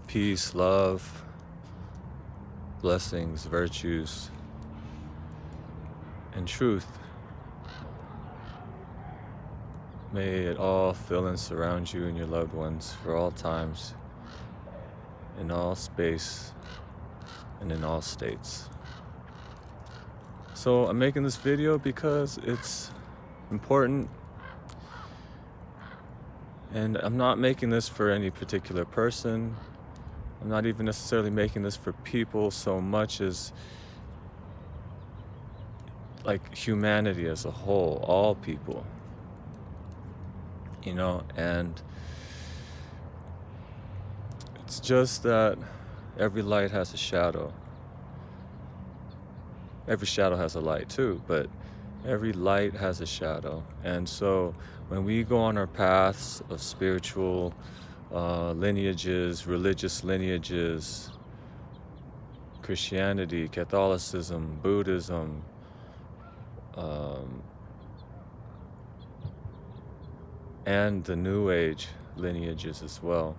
peace, love, blessings, virtues, and truth. May it all fill and surround you and your loved ones for all times, in all space, and in all states. So I'm making this video because it's important, and I'm not making this for any particular person. I'm not even necessarily making this for people so much as like humanity as a whole, all people, and it's just that every light has a shadow. Every shadow has a light too, but every light has a shadow. And so when we go on our paths of spiritual lineages, religious lineages, Christianity, Catholicism, Buddhism, and the New Age lineages as well.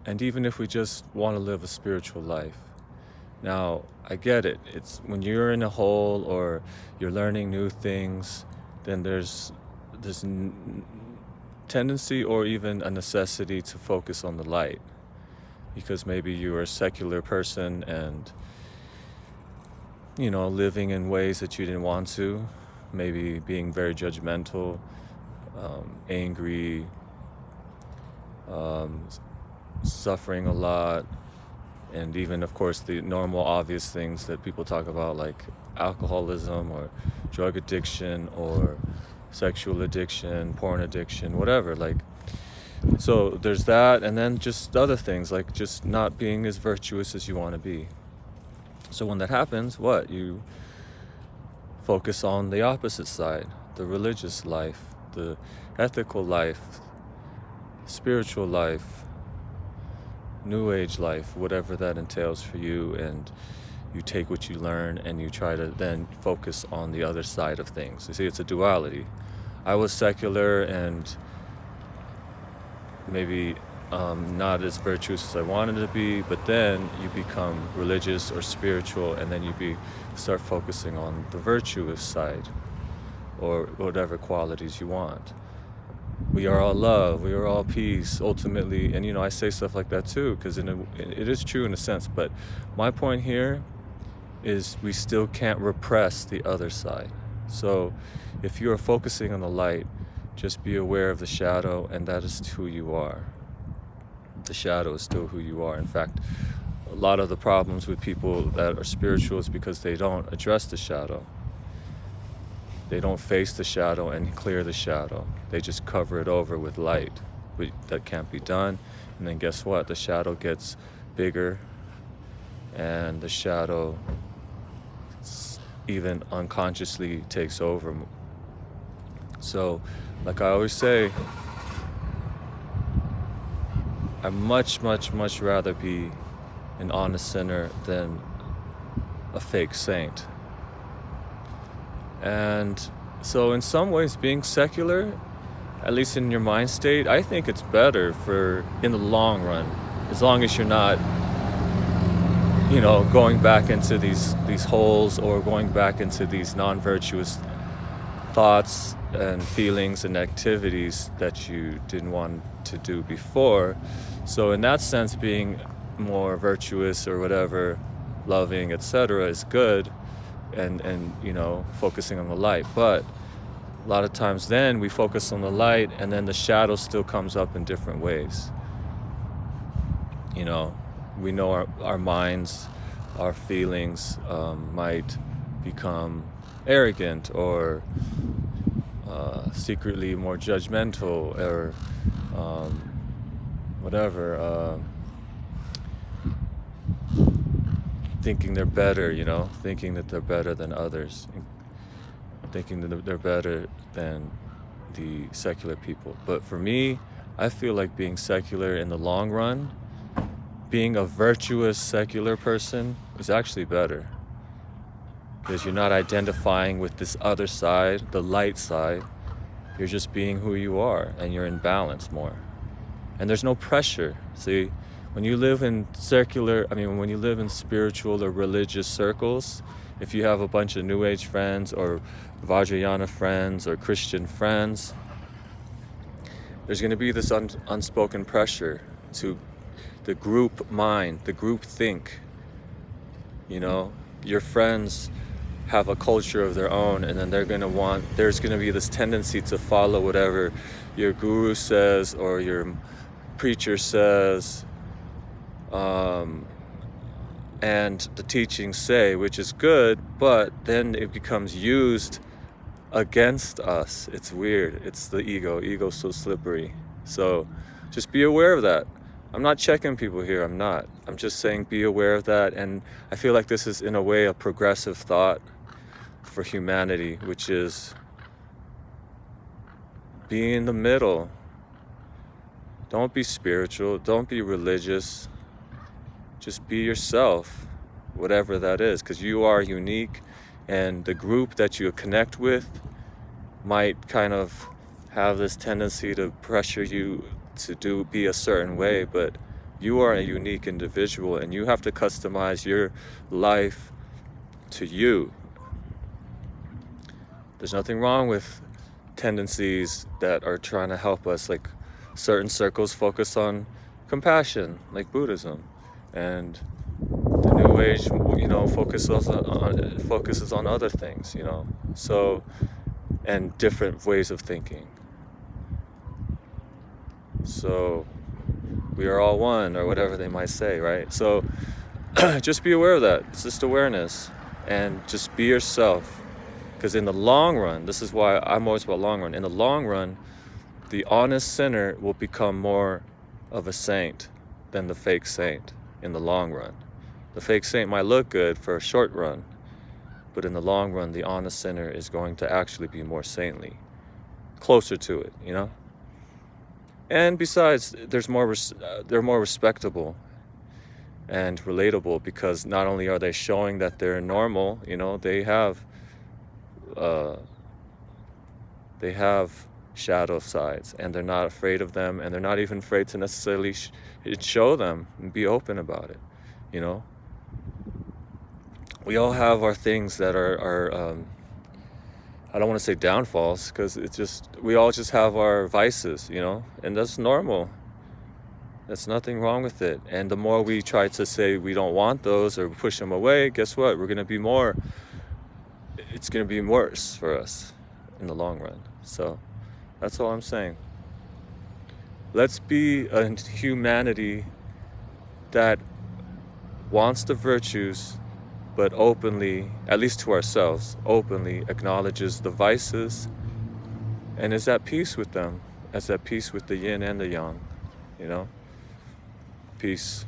And even if we just want to live a spiritual life. Now, I get it. It's when you're in a hole or you're learning new things, then there's this tendency or even a necessity to focus on the light. Because maybe you're a secular person and, living in ways that you didn't want to. Maybe being very judgmental, angry, suffering a lot, and even, of course, the normal obvious things that people talk about, like alcoholism or drug addiction or sexual addiction, porn addiction, whatever. So there's that, and then just other things, like just not being as virtuous as you want to be. So when that happens, you focus on the opposite side, the religious life, the ethical life, spiritual life, New Age life, whatever that entails for you, and you take what you learn and you try to then focus on the other side of things. You see, it's a duality. I was secular and maybe not as virtuous as I wanted to be, but then you become religious or spiritual, and then you start focusing on the virtuous side or whatever qualities you want. We are all love, we are all peace, ultimately. And I say stuff like that too, because it is true in a sense. But my point here is we still can't repress the other side. So if you are focusing on the light, just be aware of the shadow, and that is who you are. The shadow is still who you are. In fact, a lot of the problems with people that are spiritual is because they don't address the shadow. They don't face the shadow and clear the shadow. They just cover it over with light. That can't be done. And then guess what? The shadow gets bigger, and the shadow even unconsciously takes over. So, like I always say, I'd much, much, much rather be an honest sinner than a fake saint. And so in some ways, being secular, at least in your mind state, I think it's better in the long run, as long as you're not, going back into these holes or going back into these non-virtuous thoughts and feelings and activities that you didn't want to do before. So in that sense, being more virtuous or whatever, loving, etc., is good. And focusing on the light. But a lot of times then we focus on the light, and then the shadow still comes up in different ways. We know our minds, our feelings might become arrogant or secretly more judgmental or whatever, thinking they're better, thinking that they're better than others, thinking that they're better than the secular people. But for me, I feel like being secular in the long run, being a virtuous secular person, is actually better. Because you're not identifying with this other side, the light side. You're just being who you are, and you're in balance more. and there's no pressure. See, when you live in when you live in spiritual or religious circles, if you have a bunch of New Age friends or Vajrayana friends or Christian friends, there's going to be this unspoken pressure to the group mind, the group think. Your friends have a culture of their own, and then there's going to be this tendency to follow whatever your guru says or your preacher says, and the teachings say, which is good, but then it becomes used against us. It's weird. It's the ego's so slippery. So just be aware of that. I'm not checking people here. I'm just saying be aware of that. And I feel like this is in a way a progressive thought for humanity, which is be in the middle. Don't be spiritual, don't be religious, just be yourself, whatever that is, because you are unique, and the group that you connect with might kind of have this tendency to pressure you to be a certain way, but you are a unique individual, and you have to customize your life to you. There's nothing wrong with tendencies that are trying to help us, like certain circles focus on compassion, like Buddhism, and the New Age, focuses on other things, so, and different ways of thinking. So we are all one, or whatever they might say, right? So just be aware of that. It's just awareness, and just be yourself, because in the long run, this is why I'm always about long run. In the long run, the honest sinner will become more of a saint than the fake saint in the long run. The fake saint might look good for a short run, but in the long run, the honest sinner is going to actually be more saintly, closer to it, And besides, they're more respectable and relatable, because not only are they showing that they're normal, they have shadow sides, and they're not afraid of them, and they're not even afraid to necessarily show them and be open about it. We all have our things that are I don't want to say downfalls, because we all just have our vices, and that's normal. There's nothing wrong with it. And the more we try to say we don't want those or push them away, guess what? It's going to be worse for us in the long run. So that's all I'm saying. Let's be a humanity that wants the virtues, but openly, at least to ourselves, openly acknowledges the vices and is at peace with them, is at peace with the yin and the yang, Peace.